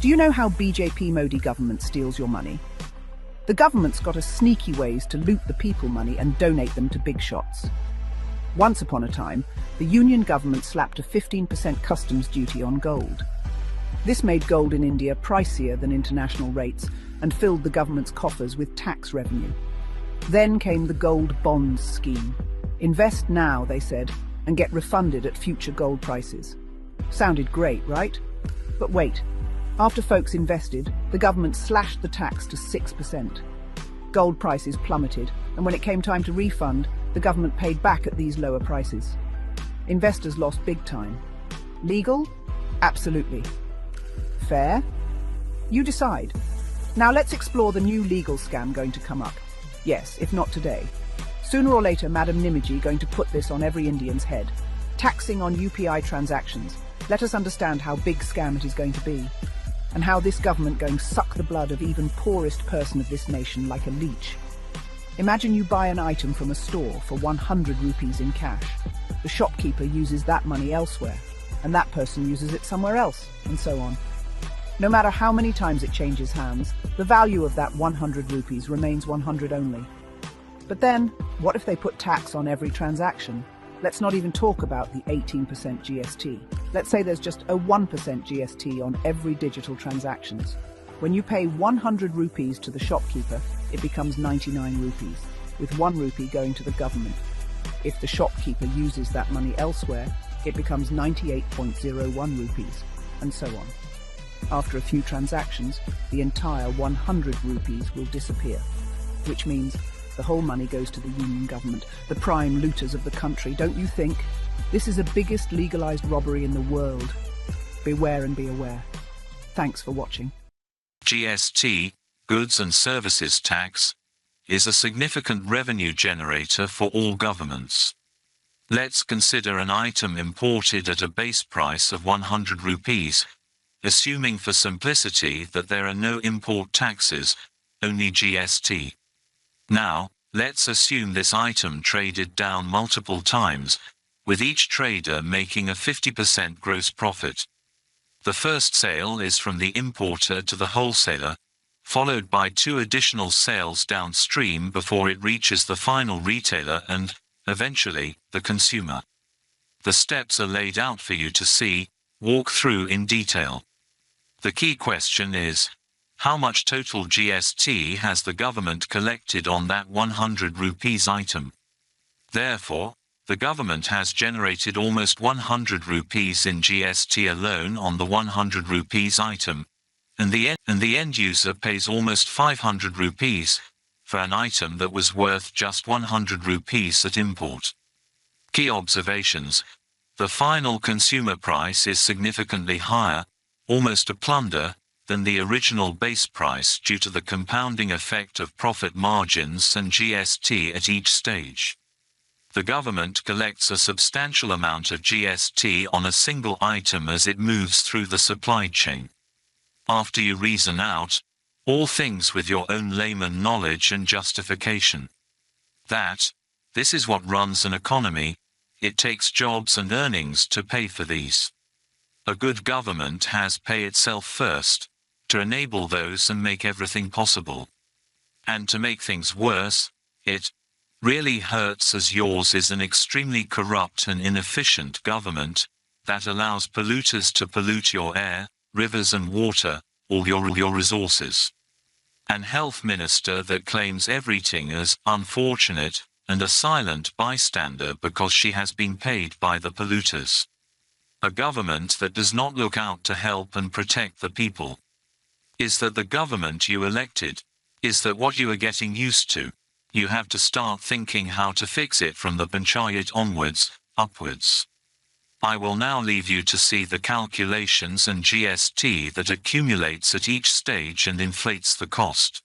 Do you know how BJP Modi government steals your money? The government's got a sneaky ways to loot the people money and donate them to big shots. Once upon a time, the Union government slapped a 15% customs duty on gold. This made gold in India pricier than international rates and filled the government's coffers with tax revenue. Then came the gold bonds scheme. Invest now, they said, and get refunded at future gold prices. Sounded great, right? But wait, after folks invested, the government slashed the tax to 6%. Gold prices plummeted, and when it came time to refund, the government paid back at these lower prices. Investors lost big time. Legal? Absolutely. Fair? You decide. Now let's explore the new legal scam going to come up. Yes, if not today. Sooner or later, Madam Nimiji going to put this on every Indian's head. Taxing on UPI transactions. Let us understand how big scam it is going to be. And how this government going to suck the blood of even poorest person of this nation like a leech. Imagine you buy an item from a store for 100 rupees in cash. The shopkeeper uses that money elsewhere, and that person uses it somewhere else, and so on. No matter how many times it changes hands, the value of that 100 rupees remains 100 only. But then, what if they put tax on every transaction? Let's not even talk about the 18% GST. Let's say there's just a 1% GST on every digital transactions. When you pay 100 rupees to the shopkeeper, it becomes 99 rupees, with 1 rupee going to the government. If the shopkeeper uses that money elsewhere, it becomes 98.01 rupees, and so on. After a few transactions, the entire 100 rupees will disappear, which means the whole money goes to the Union government, the prime looters of the country, don't you think? This is the biggest legalized robbery in the world. Beware and be aware. Thanks for watching. GST, Goods and Services Tax, is a significant revenue generator for all governments. Let's consider an item imported at a base price of 100 rupees, assuming for simplicity that there are no import taxes, only GST. Now, let's assume this item traded down multiple times, with each trader making a 50% gross profit. The first sale is from the importer to the wholesaler, followed by 2 additional sales downstream before it reaches the final retailer and, eventually, the consumer. The steps are laid out for you to see, walk through in detail. The key question is, how much total GST has the government collected on that 100 rupees item? Therefore, the government has generated almost 100 rupees in GST alone on the 100 rupees item, and the end user pays almost 500 rupees for an item that was worth just 100 rupees at import. Key observations: the final consumer price is significantly higher, almost a plunder, than the original base price due to the compounding effect of profit margins and GST at each stage. The government collects a substantial amount of GST on a single item as it moves through the supply chain. After you reason out all things with your own layman knowledge and justification, that this is what runs an economy, it takes jobs and earnings to pay for these. A good government has pay itself first, to enable those and make everything possible. And to make things worse, it really hurts as yours is an extremely corrupt and inefficient government that allows polluters to pollute your air, rivers and water, all your resources. An health minister that claims everything as unfortunate and a silent bystander because she has been paid by the polluters. A government that does not look out to help and protect the people. Is that the government you elected? Is that what you are getting used to? You have to start thinking how to fix it from the panchayat onwards, upwards. I will now leave you to see the calculations and GST that accumulates at each stage and inflates the cost.